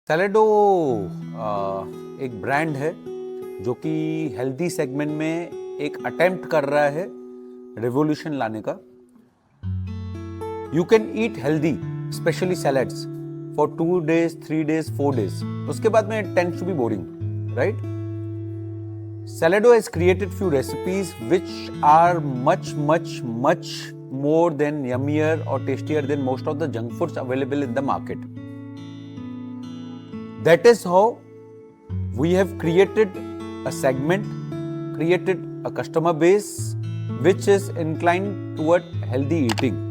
सैलेडो एक ब्रांड है जो कि हेल्दी सेगमेंट में एक अटेम्प्ट कर रहा है रिवॉल्यूशन लाने का। You can eat healthy specially salads for 2 days, 3 days, 4 days. उसके बाद में it tends to be boring, right? Saledo has created few recipes which are much more than yummier or tastier than most of the junk foods available in the market. That is how we have created a segment, created a customer base which is inclined toward healthy eating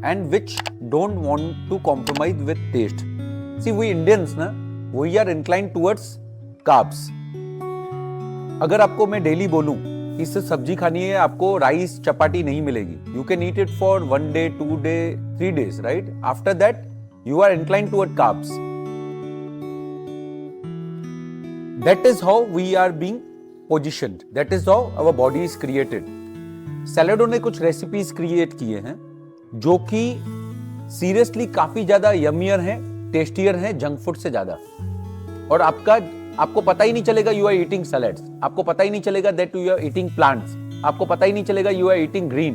and which don't want to compromise with taste. See, we Indians na, we are inclined towards carbs. अगर आपको मैं daily बोलूं कि इससे सब्जी खानी है, आपको राइस चपाती नहीं मिलेगी. You can eat it for 1 day, 2 day, 3 days, right? After that, you are inclined toward carbs. That is how we are being positioned. That is how our body is created. सैलेडो ने कुछ recipes create किए हैं जो कि seriously काफी ज्यादा यमियर हैं, tastier हैं जंक फूड से ज्यादा. और आपको पता ही नहीं चलेगा यू आर ईटिंग सैलेड्स, आपको पता ही नहीं चलेगा that you are eating plants, आपको पता ही नहीं चलेगा you are eating green.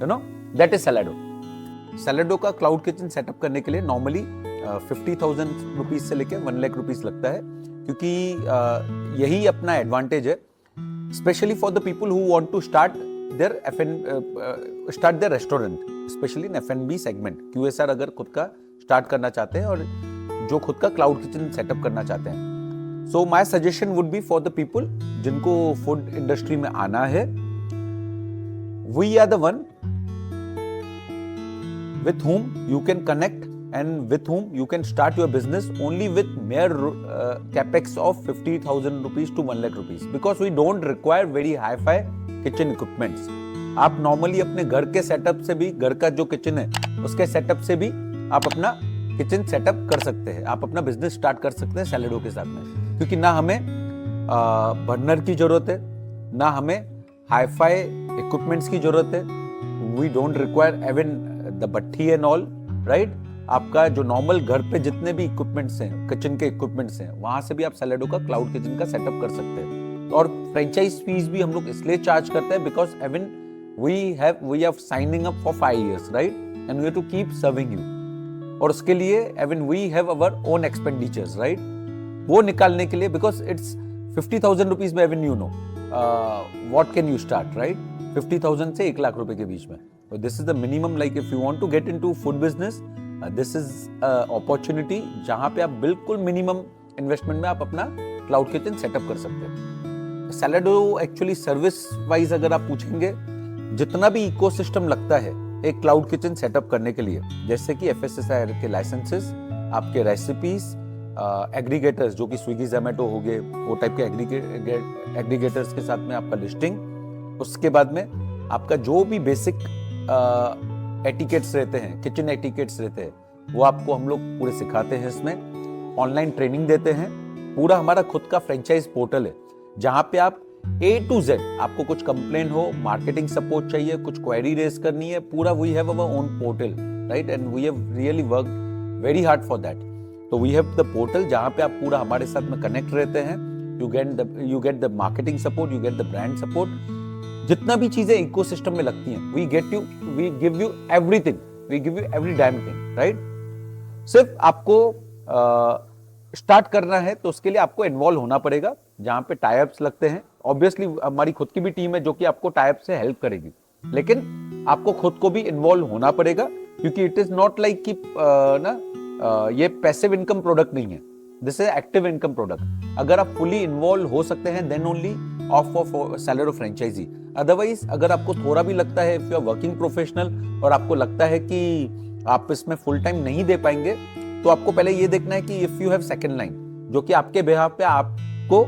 You know that is Saladoo. Saladoo का क्लाउड किचन सेटअप करने के लिए नॉर्मली 50,000 रुपीज से लेकर 1 लाख रुपीज लगता है, क्योंकि यही अपना एडवांटेज है specially for the people who want to start their restaurant, specially in F&B segment. QSR अगर खुद का स्टार्ट करना चाहते हैं और जो खुद का क्लाउड किचन सेटअप करना चाहते हैं. So my suggestion would be for the people जिनको फूड इंडस्ट्री में आना है. We are the one with whom you can connect and with whom you can start your business only with mere capex of 50,000 rupees to 1 lakh rupees, because we don't require very hi-fi kitchen equipments. आप normally अपने घर के setup से भी, घर का जो kitchen है उसके सेटअप से भी आप अपना किचन सेटअप कर सकते हैं, आप अपना बिजनेस स्टार्ट कर सकते हैं सैलेडो के साथ में. क्योंकि ना हमें बर्नर की जरूरत है, ना हमें हाई-फाई इक्विपमेंट्स की जरूरत है. We don't require even the bhatti and all, right? आपका जो नॉर्मल घर पे जितने भी इक्विपमेंट्स हैं, किचन के इक्विपमेंट्स हैं, वहां से भी आप सैलेडो का क्लाउड किचन का सेटअप कर सकते हैं. और फ्रेंचाइज फीस भी हम लोग इसलिए चार्ज करते हैं because even we have signing up for 5 years, right? And we have to keep serving you. और उसके लिए even we have our own expenditures, right? वो निकालने के लिए, बिकॉज इट्स 50,000 रुपीज में even you know what can you start, right? 50,000 से 1 लाख रुपए के बीच में. So this is the minimum, like if you want to get into food business, this is opportunity जहाँ पे आप बिल्कुल मिनिमम इन्वेस्टमेंट में आप अपना क्लाउड किचन सेटअप कर सकते हैं. सैलेडो एक्चुअली सर्विस वाइज अगर आप पूछेंगे, जितना भी इकोसिस्टम लगता है एक क्लाउड किचन सेटअप करने के लिए, जैसे कि FSSAI के लाइसेंसेस, आपके रेसिपीज, एग्रीगेटर्स जो कि स्विगी जोमेटो हो गए, वो टाइप के एग्रीगेटर्स के साथ में आपका लिस्टिंग, उसके बाद में आपका जो भी बेसिक एटिकेट्स रहते हैं, किचन एटिकेट्स रहते हैं, वो आपको हम लोग पूरे सिखाते हैं. इसमें ऑनलाइन ट्रेनिंग देते हैं. पूरा हमारा खुद का फ्रेंचाइज पोर्टल है जहां पे आप A to Z, आपको कुछ कंप्लेन हो, मार्केटिंग सपोर्ट चाहिए, कुछ क्वेरी रेज करनी है, पूरा we have our own portal, right? And we have really worked very hard for that. तो वी हैव द पोर्टल जहां पे आप पूरा हमारे साथ में कनेक्ट रहते हैं. You get the marketing support, you get the brand support, जितना भी चीजें इकोसिस्टम में लगती हैं, we give you everything, we give you every damn thing, right? सिर्फ आपको स्टार्ट करना है तो उसके लिए आपको इन्वॉल्व होना पड़ेगा. जहां पे टाइप्स लगते हैं, ऑब्वियसली हमारी खुद की भी टीम है जो कि आपको टाइप से हेल्प करेगी, लेकिन आपको खुद को भी इन्वॉल्व होना पड़ेगा, क्योंकि इट इज नॉट लाइक कि ये पैसिव इनकम प्रोडक्ट नहीं है, this is active income product. अगर आप फुली इन्वॉल्व हो सकते हैं then only of of Saladoo franchise. Otherwise अगर आपको थोड़ा भी लगता है, if you are working professional और आपको लगता है कि आप इसमें फुल टाइम नहीं दे पाएंगे, तो आपको पहले ये देखना है कि if you have second line जो कि आपके बिहाफ पे आपको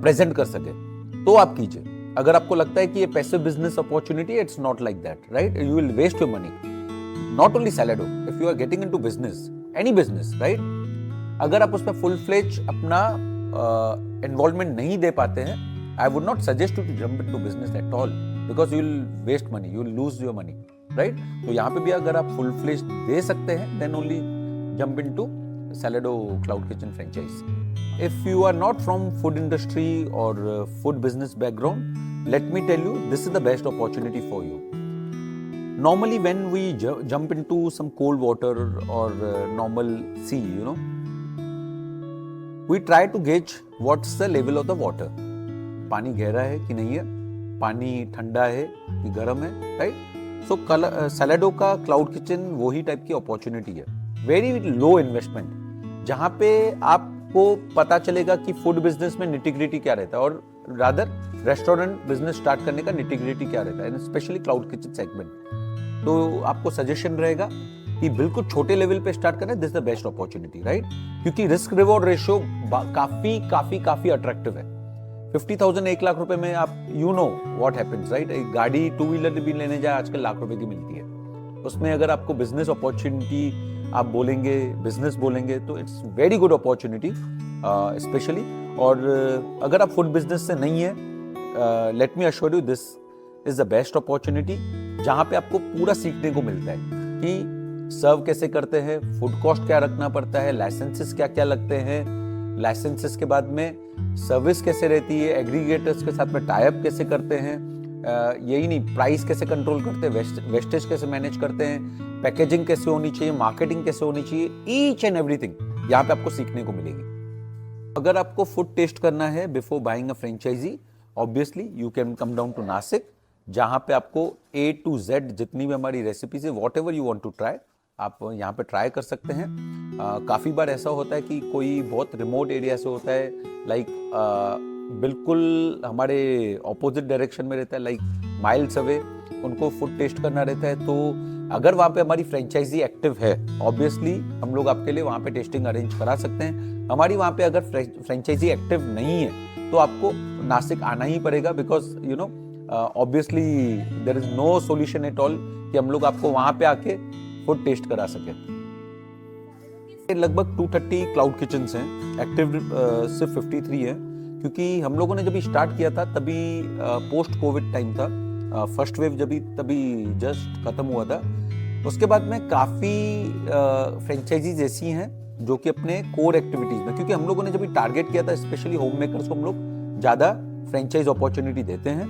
प्रेजेंट कर सके, तो आप कीजिए. अगर आपको लगता है कि ये passive business opportunity, it's not like that, right? You will waste your money. Not only Saladoo, if you are getting into business, any business, right? अगर आप उसमें फुल फ्लेज अपना इन्वॉल्वमेंट नहीं दे पाते हैं, I would not suggest you to jump into business at all, because you will waste money, you will lose your money, right? तो यहाँ पे भी अगर आप full fledged दे सकते हैं, then only jump into Salado Cloud Kitchen franchise. If you are not from food industry or food business background, let me tell you, this is the best opportunity for you. Normally when we jump into some cold water or normal sea, we try to gauge what's the level of the water. पानी गहरा है कि नहीं है, पानी ठंडा है कि गर्म है, राइट? सो सैलेडो का क्लाउड किचन वही टाइप की अपॉर्चुनिटी है, वेरी लो इन्वेस्टमेंट, जहाँ पे आपको पता चलेगा कि फूड बिजनेस में निटिग्रिटी क्या रहता है और रादर रेस्टोरेंट बिजनेस स्टार्ट करने का निटिग्रिटी क्या रहता है, स्पेशली क्लाउड किचन सेगमेंट। तो आपको सजेशन रहेगा कि बिल्कुल छोटे लेवल पे स्टार्ट करना, this is the best opportunity, right? क्योंकि रिस्क रिवॉर्ड रेशियो काफी अट्रैक्टिव है। 50,000 1 लाख रुपए में आप you know what happens, right? एक गाड़ी 2 व्हीलर भी लेने जाए आजकल लाख रुपए की मिलती है। उसमें अगर आपको बिजनेस अपॉर्चुनिटी आप बोलेंगे, बिजनेस बोलेंगे, तो it's very good opportunity specially. और अगर आप फूड बिजनेस से नहीं है, late me assure you this is the best opportunity, जहां पे आपको पूरा सीखने को मिलता है कि सर्व कैसे करते हैं, फूड कॉस्ट क्या रखना पड़ता है, लाइसेंसेस क्या क्या लगते हैं, लाइसेंसेस के बाद में सर्विस कैसे रहती है, एग्रीगेटर्स के साथ में टाई अप कैसे करते हैं, यही नहीं, प्राइस कैसे कंट्रोल करते हैं, वेस्टेज कैसे मैनेज करते हैं, पैकेजिंग कैसे होनी चाहिए, मार्केटिंग कैसे होनी चाहिए, ईच एंड एवरीथिंग यहाँ पे आपको सीखने को मिलेगी। अगर आपको फूड टेस्ट करना है before buying a franchisee, obviously you can come down to Nashik, जहाँ पे आपको A to Z जितनी भी हमारी रेसिपीज है, whatever you want to try, आप यहाँ पे ट्राई कर सकते हैं। काफ़ी बार ऐसा होता है कि कोई बहुत रिमोट एरिया से होता है, लाइक बिल्कुल हमारे ऑपोजिट डायरेक्शन में रहता है, लाइक माइल्स अवे, उनको फूड टेस्ट करना रहता है। तो अगर वहाँ पे हमारी फ्रेंचाइजी एक्टिव है, ऑब्वियसली हम लोग आपके लिए वहाँ पे टेस्टिंग अरेंज करा सकते हैं। हमारी वहाँ पे अगर फ्रेंचाइजी एक्टिव नहीं है तो आपको नासिक आना ही पड़ेगा, because you know obviously there is no solution at all कि हम लोग आपको वहां पे आके फूड टेस्ट करा सके। लगभग 230 क्लाउड किचन्स हैं, एक्टिव सिर्फ 53 है, क्योंकि हम लोगों ने जब स्टार्ट किया था तभी पोस्ट कोविड टाइम था, फर्स्ट वेव तभी जस्ट खत्म हुआ था। उसके बाद में काफ़ी फ्रेंचाइजीज ऐसी हैं जो कि अपने कोर एक्टिविटीज़ में, क्योंकि हम लोगों ने जब टारगेट किया था स्पेशली होम मेकर्स को हम लोग ज़्यादा फ्रेंचाइज अपॉर्चुनिटी देते हैं,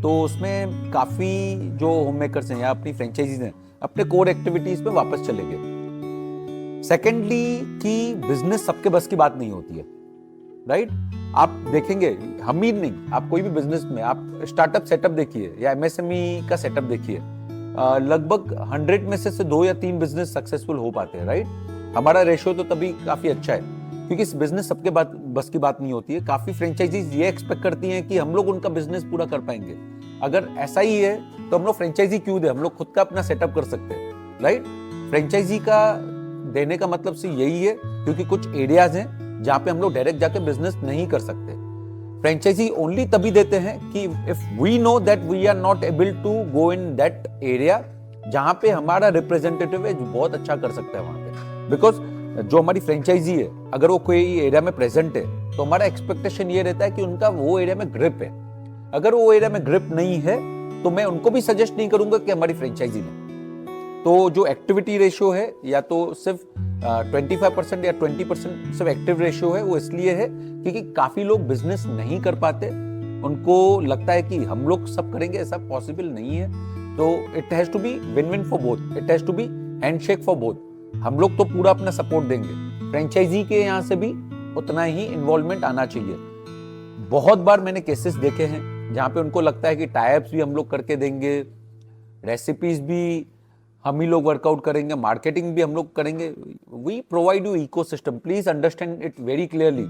तो उसमें काफ़ी जो होम मेकर्स हैं या अपनी फ्रेंचाइजीज हैं अपने कोर एक्टिविटीज़ पे वापस चले गए। सेकेंडली कि बिजनेस सबके बस की बात नहीं होती है, राइट? आप देखेंगे, हम ही नहीं, आप कोई भी बिजनेस में आप स्टार्टअप सेटअप देखिए या एमएसएमई का सेटअप देखिए, लगभग 100 में से 2 या 3 बिजनेस सक्सेसफुल हो पाते हैं, राइट? हमारा रेशियो तो तभी काफ़ी अच्छा है, क्योंकि इस बिजनेस सबके बस की बात नहीं होती है। काफ़ी फ्रेंचाइजीज ये एक्सपेक्ट करती हैं कि हम लोग उनका बिजनेस पूरा कर पाएंगे। अगर ऐसा ही है तो हम लोग फ्रेंचाइजी क्यों दे, हम लोग खुद का अपना सेटअप कर सकते हैं, राइट? फ्रेंचाइजी का देने का मतलब से यही है, क्योंकि कुछ एरियाज हैं जहाँ पे हम लोग डायरेक्ट जाके बिजनेस नहीं कर सकते। फ्रेंचाइजी ओनली तभी देते हैं कि if we know that we are not able to go in that area, जहाँ पे हमारा रिप्रेजेंटेटिव है जो बहुत अच्छा कर सकता है वहाँ पे। बिकॉज जो हमारी फ्रेंचाइजी है, अगर वो कोई एरिया में प्रेजेंट है तो हमारा एक्सपेक्टेशन ये रहता है कि उनका वो एरिया में ग्रिप है। अगर वो एरिया में ग्रिप नहीं है तो मैं उनको भी सजेस्ट नहीं करूंगा कि हमारी फ्रेंचाइजी में। तो जो एक्टिविटी रेशियो है, या तो सिर्फ 25% या 20% सिर्फ एक्टिव रेशियो है, वो इसलिए है क्योंकि काफी लोग बिजनेस नहीं कर पाते, उनको लगता है कि हम लोग सब करेंगे, ऐसा पॉसिबल नहीं है। तो it has to be win win for both, it has to be handshake for both. हम लोग तो पूरा अपना सपोर्ट देंगे, फ्रेंचाइजी के यहाँ से भी उतना ही इन्वॉल्वमेंट आना चाहिए। बहुत बार मैंने केसेस देखे हैं जहाँ पे उनको लगता है कि टाई अप्स भी हम लोग करके देंगे, रेसिपीज भी हम ही लोग वर्कआउट करेंगे, मार्केटिंग भी हम लोग करेंगे। We provide you ecosystem, please understand it very clearly.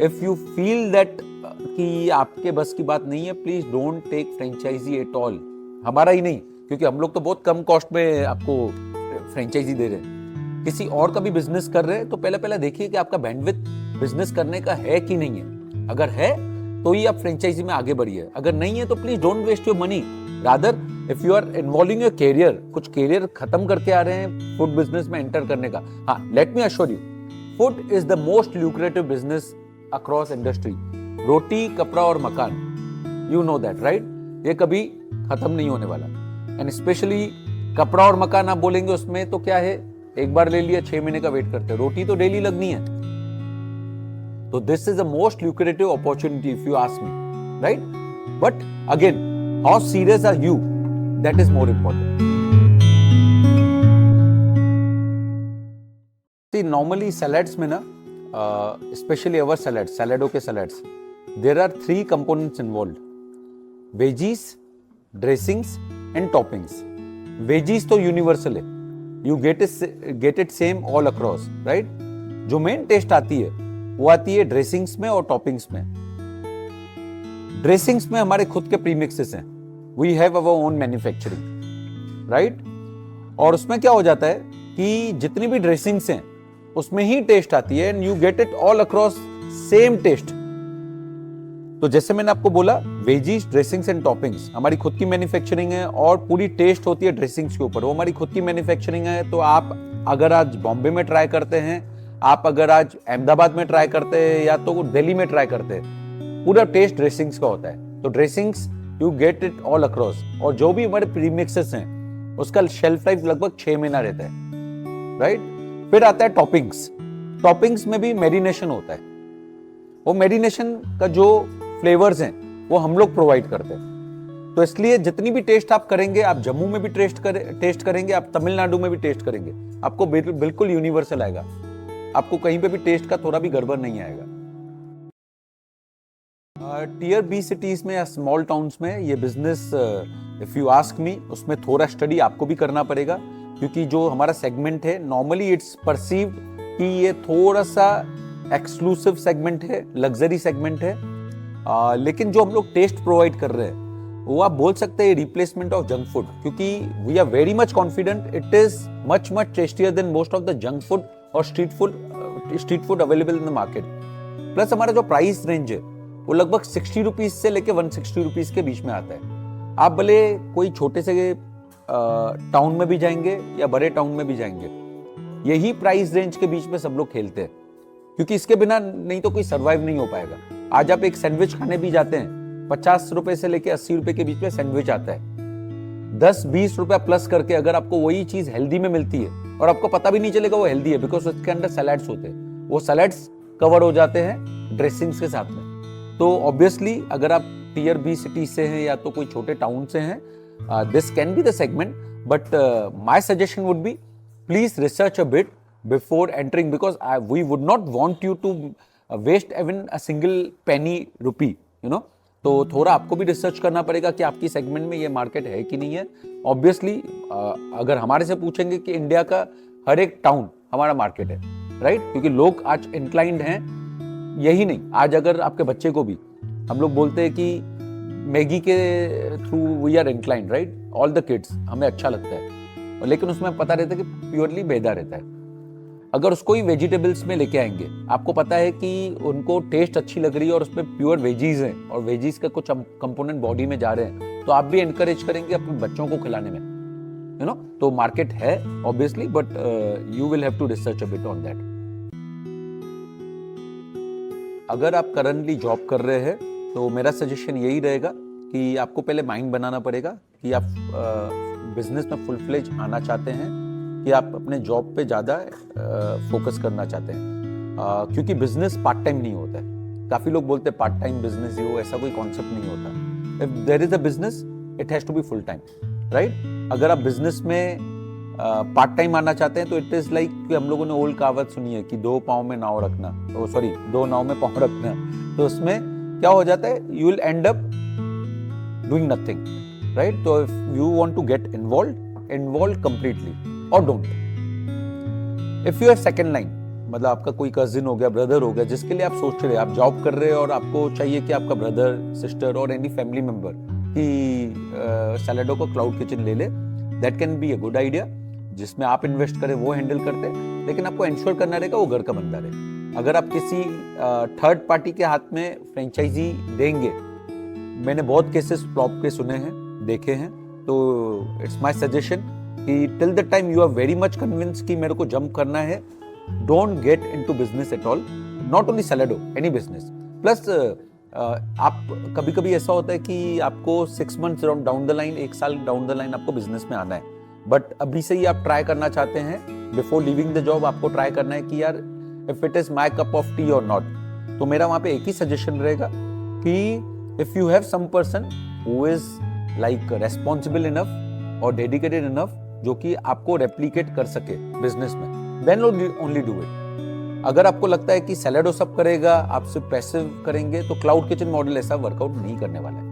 If you feel that कि आपके बस की बात नहीं है, please don't take franchisee at all. हमारा ही नहीं, क्योंकि हम लोग तो बहुत कम कॉस्ट में आपको फ्रेंचाइजी दे रहे हैं। किसी और का भी बिजनेस कर रहे हैं तो पहले देखिए कि आपका बैंडविड्थ बिजनेस करने का है कि नहीं है। अगर है तो ही आप फ्रेंचाइजी में आगे बढ़िए, अगर नहीं है तो please don't waste your money. Rather if you are involving your career, कुछ कैरियर खत्म करके आ रहे हैं फूड बिजनेस में एंटर करने का, हाँ, let me assure you, food is the most lucrative business across industry. रोटी, कपड़ा और मकान, यू नो दैट, राइट? ये कभी खत्म नहीं होने वाला। एंड स्पेशली कपड़ा और मकान आप बोलेंगे, उसमें तो क्या है, एक बार ले लिया, 6 महीने का वेट करते हैं, रोटी तो डेली लगनी है। तो this is the most lucrative opportunity if you ask me, right? But again, how serious are you, that is more important. See normally salads में ना, स्पेशली अवर सैलेड्स, सैलेडो के salads, there are 3 components involve: veggies, dressings and toppings. Veggies तो universal है, you get it same all across, right? जो main taste आती है वो आती है ड्रेसिंग्स में और टॉपिंग्स में। ड्रेसिंग्स में हमारे खुद के प्रीमिक्सेस हैं, we have our own manufacturing, right? और उसमें क्या हो जाता है कि जितनी भी ड्रेसिंग्स हैं उसमें ही टेस्ट आती है, and you get it all across same taste. तो जैसे मैंने आपको बोला, वेजीज, ड्रेसिंग्स एंड टॉपिंग्स हमारी खुद की मैन्युफैक्चरिंग है, और पूरी टेस्ट होती है ड्रेसिंग्स के ऊपर, वो हमारी खुद की मैन्युफैक्चरिंग है। तो आप अगर आज बॉम्बे में ट्राई करते हैं, आप अगर आज अहमदाबाद में ट्राई करते हैं, या तो दिल्ली में ट्राई करते हैं, पूरा टेस्ट ड्रेसिंग्स का होता है। तो dressings you get it all across, और जो भी हमारे प्रीमिक्सेस हैं उसका शेल्फ लाइफ लगभग 6 महीना रहता है, राइट? फिर आता है टॉपिंग्स। टॉपिंग्स में भी मैरिनेशन होता है, वो मैरिनेशन का जो फ्लेवर्स हैं वो हम लोग प्रोवाइड करते हैं। तो इसलिए जितनी भी टेस्ट आप करेंगे, आप जम्मू में भी टेस्ट करेंगे, आप तमिलनाडु में भी टेस्ट करेंगे, आपको बिल्कुल यूनिवर्सल आएगा, आपको कहीं पे भी टेस्ट का थोड़ा भी गड़बड़ नहीं आएगा। टियर बी सिटीज में या स्मॉल टाउन्स में ये बिजनेस, इफ यू आस्क मी, उसमें थोड़ा स्टडी आपको भी करना पड़ेगा, क्योंकि जो हमारा सेगमेंट है नॉर्मली इट्स परसीव्ड कि ये थोड़ा सा एक्सक्लूसिव सेगमेंट है, लग्जरी सेगमेंट है। लेकिन जो हम लोग टेस्ट प्रोवाइड कर रहे हैं वो आप बोल सकते हैं रिप्लेसमेंट ऑफ जंक फूड, क्योंकि we are very much confident it is much tastier than most of the junk food और street food available in the market. Plus हमारा जो प्राइस रेंज है वो लगभग 60 रुपीज से लेके 160 रुपीज के बीच में आता है। आप भले कोई छोटे से टाउन में भी जाएंगे या बड़े टाउन में भी जाएंगे, यही प्राइस रेंज के बीच में सब लोग खेलते हैं, क्योंकि इसके बिना नहीं तो कोई सर्वाइव नहीं हो पाएगा। आज आप एक सैंडविच खाने भी जाते हैं, 50 रुपए से लेके 80 रुपए के बीच में सैंडविच आता है। 10-20 रुपया प्लस करके अगर आपको वही चीज हेल्दी में मिलती है, और आपको पता भी नहीं चलेगा वो हेल्दी है, बिकॉज उसके अंदर सैलेड्स होते हैं, वो सैलेड्स कवर हो जाते हैं ड्रेसिंग्स के साथ में। तो ऑब्वियसली अगर आप टियर बी सिटी से हैं या तो कोई छोटे टाउन से हैं, this can be the segment, but my suggestion would be please research a bit before entering, because we would not want you to waste even a single penny rupee, you know. तो थोड़ा आपको भी research करना पड़ेगा कि आपकी segment में ये मार्केट है कि नहीं है। ऑब्वियसली अगर हमारे से पूछेंगे कि इंडिया का हर एक टाउन हमारा मार्केट है, राइट? क्योंकि लोग आज इंक्लाइंड हैं, यही नहीं, आज अगर आपके बच्चे को भी हम लोग बोलते हैं कि मैगी के through we are inclined, right? All the kids, हमें अच्छा लगता है, लेकिन उसमें पता रहता है कि प्योरली मैदा रहता है। अगर उसको ही वेजिटेबल्स में लेके आएंगे, आपको पता है कि उनको टेस्ट अच्छी लग रही है और उसमें प्योर वेजीज हैं और वेजीज का कुछ कंपोनेंट बॉडी में जा रहे हैं, तो आप भी एनकरेज करेंगे अपने बच्चों को खिलाने में, यू नो। तो मार्केट है obviously, but you will have to research a bit on that. अगर आप करंटली जॉब कर रहे हैं तो मेरा सजेशन यही रहेगा कि आपको पहले माइंड बनाना पड़ेगा कि आप बिजनेस में फुल फ्लेज आना चाहते हैं कि आप अपने जॉब पे ज़्यादा फोकस करना चाहते हैं, क्योंकि बिजनेस पार्ट टाइम नहीं होता है। काफ़ी लोग बोलते हैं पार्ट टाइम बिजनेस ही हो, ऐसा कोई कॉन्सेप्ट नहीं होता। If there is a business it has to be full time, right? अगर आप बिजनेस में पार्ट टाइम आना चाहते हैं तो इट इज लाइक कि हम लोगों ने ओल्ड कहावत सुनी है कि 2 पाँव में नाव रखना, सॉरी 2 नाव में पाँव रखना। तो उसमें क्या हो जाता है, you will end up doing nothing, right? तो if you want to get involve completely, और don't. If you have second line, मतलब आपका कोई कजिन हो गया, ब्रदर हो गया, जिसके लिए आप सोच रहे हैं, आप जॉब कर रहे हैं और आपको चाहिए कि आपका ब्रदर, सिस्टर और एनी फैमिली मेंबर कि सैलेडो का क्लाउड किचन ले ले, that can be a good idea, जिसमें आप इन्वेस्ट करें वो हैंडल करते हैं, लेकिन आपको इंश्योर करना रहेगा वो घर का बंदा रहे। अगर आप किसी थर्ड पार्टी के हाथ में फ्रेंचाइजी देंगे, मैंने बहुत केसेस फ्लॉप के सुने हैं, देखे हैं, तो इट्स माय सजेशन कि till the time you are very much convince कि मेरे को जंप करना है, don't get into business at all, not only Saladoo, any business. Plus आप कभी कभी ऐसा होता है कि आपको 6 months डाउन द लाइन, 1 साल डाउन द लाइन आपको बिजनेस में आना है, बट अभी से ही आप ट्राई करना चाहते हैं, बिफोर लिविंग द जॉब आपको ट्राई करना है कि यार if it is my cup of tea और नॉट, तो मेरा वहां पे एक ही सजेशन रहेगा कि if you have some person who is like responsible enough और डेडिकेटेड इनफ जो कि आपको रेप्लिकेट कर सके बिजनेस में, देन ओनली डू इट। अगर आपको लगता है कि सैलेडो सब करेगा, आप सिर्फ पैसिव करेंगे, तो क्लाउड किचन मॉडल ऐसा वर्कआउट नहीं करने वाला है।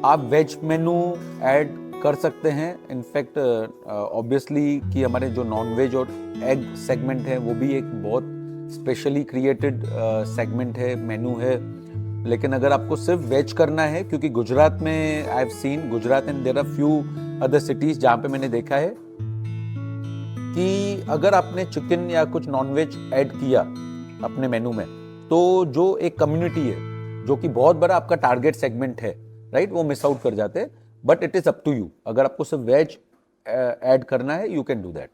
आप वेज मेनू ऐड कर सकते हैं। इनफैक्ट ऑब्वियसली कि हमारे जो नॉन वेज और एग सेगमेंट है वो भी एक बहुत स्पेशली क्रिएटेड सेगमेंट है, मेनू है। लेकिन अगर आपको सिर्फ वेज करना है, क्योंकि गुजरात में I have seen Gujarat and there are few other cities जहाँ पे मैंने देखा है कि अगर आपने चिकन या कुछ नॉन वेज ऐड किया अपने मेनू में, तो जो एक कम्युनिटी है जो कि बहुत बड़ा आपका टारगेट सेगमेंट है, राइट, वो मिस आउट कर जाते हैं। But it is up to you, अगर आपको सिर्फ वेज ऐड करना है, यू कैन डू दैट।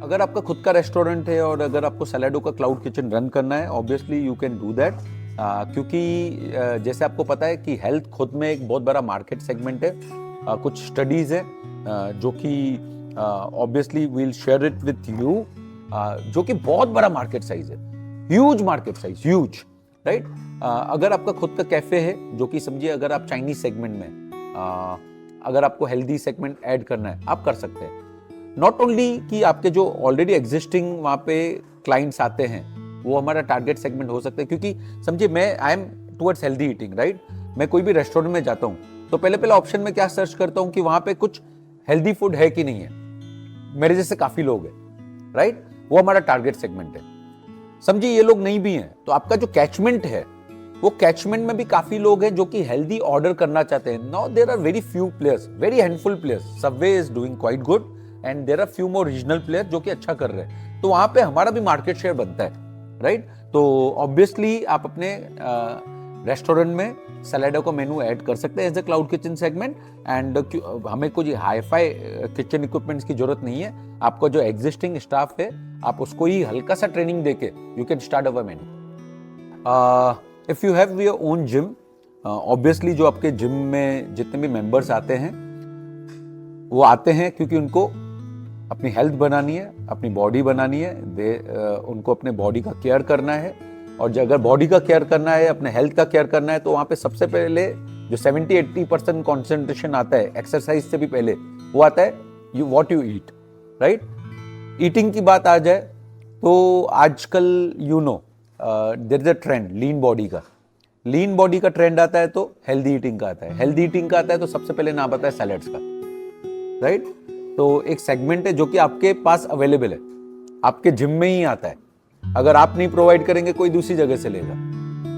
अगर आपका खुद का रेस्टोरेंट है और अगर आपको सैलेडो का क्लाउड किचन रन करना है, obviously you can do that, क्योंकि जैसे आपको पता है कि हेल्थ खुद में एक बहुत बड़ा मार्केट सेगमेंट है। कुछ स्टडीज है जो कि obviously we'll share it with you, जो कि बहुत बड़ा मार्केट साइज है, huge market size, huge, right. अगर आपका खुद का कैफे है, जो कि समझिए अगर आप चाइनीज सेगमेंट में अगर आपको हेल्दी सेगमेंट ऐड करना है, आप कर सकते हैं। नॉट ओनली कि आपके जो ऑलरेडी एग्जिस्टिंग वहाँ पे क्लाइंट्स आते हैं वो हमारा टारगेट सेगमेंट हो सकता है, क्योंकि समझिए मैं I am towards healthy eating, right. मैं कोई भी रेस्टोरेंट में जाता हूँ तो पहले ऑप्शन में क्या सर्च करता हूँ कि वहाँ पे कुछ हेल्दी फूड है कि नहीं है। मेरे जैसे काफी लोग हैं, राइट, वो हमारा टारगेट सेगमेंट है। समझिए ये लोग नहीं भी हैं, तो आपका जो कैचमेंट है वो कैचमेंट में भी काफी लोग हैं जो कि हेल्दी ऑर्डर करना चाहते हैं। Now there are very few players, very handful players. Subway is doing quite good and there are few more regional player जो कि अच्छा कर रहे हैं, तो वहां पे हमारा भी मार्केट शेयर बनता है, राइट। तो ऑब्वियसली आप अपने रेस्टोरेंट में सैलेडो का मेनू ऐड कर सकते हैं as a cloud kitchen segment. And हमें कुछ हाई फाई किचन इक्विपमेंट्स की जरूरत नहीं है। आपका जो एग्जिस्टिंग स्टाफ है, आप उसको ही हल्का सा ट्रेनिंग देके you can start our menu. If you have your own gym, obviously जो आपके जिम में जितने भी मेंबर्स आते हैं वो आते हैं क्योंकि उनको अपनी हेल्थ बनानी है, अपनी बॉडी बनानी है, उनको अपने बॉडी का केयर करना है। और अगर बॉडी का केयर करना है, अपने हेल्थ का केयर करना है, तो वहाँ पे सबसे पहले जो 70-80% कॉन्सेंट्रेशन आता है एक्सरसाइज से भी पहले, वो आता है you what you eat, right. Eating की बात आ जाए तो आजकल you know there is a trend lean body का। लीन बॉडी का ट्रेंड आता है तो हेल्दी ईटिंग का आता है, हेल्दी ईटिंग का आता है तो सबसे पहले नाम आता है सैलेड्स का, राइट। तो एक सेगमेंट है जो कि आपके पास अवेलेबल है, आपके जिम में ही आता है। अगर आप नहीं प्रोवाइड करेंगे, कोई दूसरी जगह से लेगा,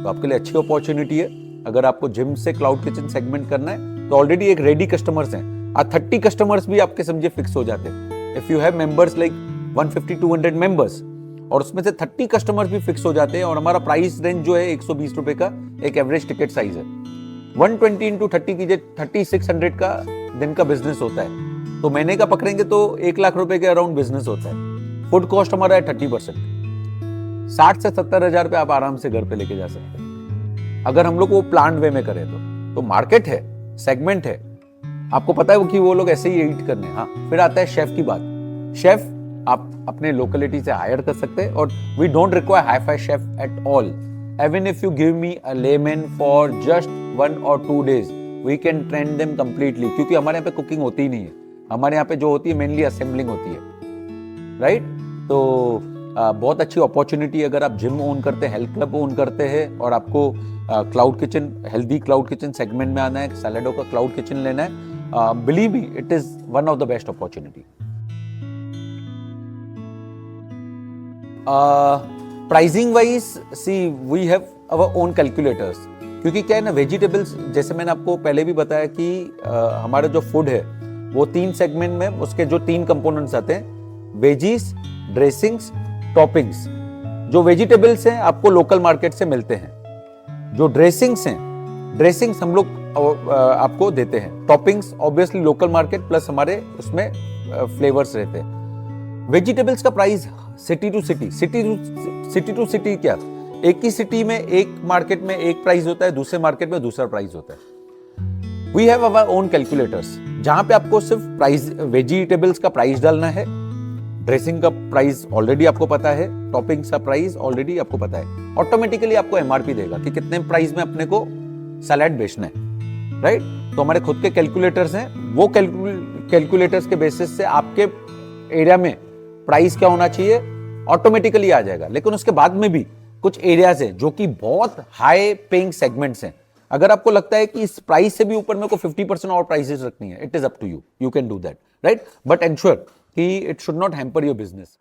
तो आपके लिए अच्छी अपॉर्चुनिटी है। अगर आपको जिम से क्लाउड किचन सेगमेंट करना है तो ऑलरेडी एक रेडी कस्टमर्स हैं। 30 कस्टमर्स भी आपके समझे फिक्स हो जाते हैं। If you have members like 150-200 members, और उसमें से 30 कस्टमर्स भी फिक्स हो जाते हैं, और हमारा प्राइस रेंज जो है 120 रुपए का एक एवरेज टिकट साइज है। 120 into 30 कीजिए, 3600 का दिन का बिजनेस होता है। तो महीने का पकड़ेंगे तो 1 लाख रुपए के अराउंड बिजनेस होता है। फूड कॉस्ट हमारा है 30%, 60 से 70 हजार रुपए आप आराम से घर पे लेके जा सकते हैं, अगर हम लोग वो प्लान वे में करें तो मार्केट है, सेगमेंट है, आपको पता है कि वो लोग ऐसे ही एडिट करने हैं। हाँ, फिर आता है शेफ की बात। शेफ आप अपने लोकेलिटी से हायर कर सकते हैं, और we don't require hi-fi chef at all. Even if you give me a layman for just 1 or 2 days, we can train them completely, क्योंकि हमारे यहाँ पे कुकिंग होती ही नहीं है। हमारे यहाँ पे जो होती है मेनली असेंबलिंग होती है, राइट। तो बहुत अच्छी अपॉर्चुनिटी अगर आप जिम ओन करते हैं, हेल्थ क्लब ओन करते हैं, और आपको cloud kitchen, healthy cloud kitchen segment में आना है, सैलेडो का क्लाउड किचन लेना है, believe me it is one of the best opportunity. Pricing wise see we have our own calculators, क्योंकि क्या है ना, वेजिटेबल्स, जैसे मैंने आपको पहले भी बताया कि हमारा जो फूड है वो 3 सेगमेंट में, उसके जो 3 कंपोनेंट्स आते हैं, वेजीज, ड्रेसिंग्स, टॉपिंग्स। जो वेजिटेबल्स हैं आपको लोकल मार्केट से मिलते हैं, जो ड्रेसिंग्स हैं, ड्रेसिंग्स हम लोग आपको देते हैं, toppings obviously local market plus हमारे उसमें फ्लेवर्स रहते हैं। वेजिटेबल्स का price city to city, city to city क्या, एक ही सिटी में एक मार्केट में एक प्राइस होता है, दूसरे मार्केट में दूसरा प्राइस होता है. We have our own calculators जहां पे आपको सिर्फ प्राइस, वेजिटेबल्स का प्राइस डालना है, ड्रेसिंग का प्राइस ऑलरेडी आपको पता है, टॉपिंग्स का प्राइस ऑलरेडी आपको पता है. ऑटोमेटिकली आपको एमआरपी देगा कि कितने प्राइस में अपने को सैलेड बेचना है, राइट? तो हमारे खुद के कैलकुलेटर्स हैं, वो कैलकुलेटर्स के बेसिस से आपके एरिया में प्राइस क्या होना चाहिए ऑटोमेटिकली आ जाएगा. लेकिन उसके बाद में भी कुछ एरियाज हैं जो कि बहुत हाई पेइंग सेगमेंट्स हैं. अगर आपको लगता है कि इस प्राइस से भी ऊपर मेरे को 50% और प्राइसेस रखनी है, it is up to you, you can do that, right? But ensure कि it should not hamper your business.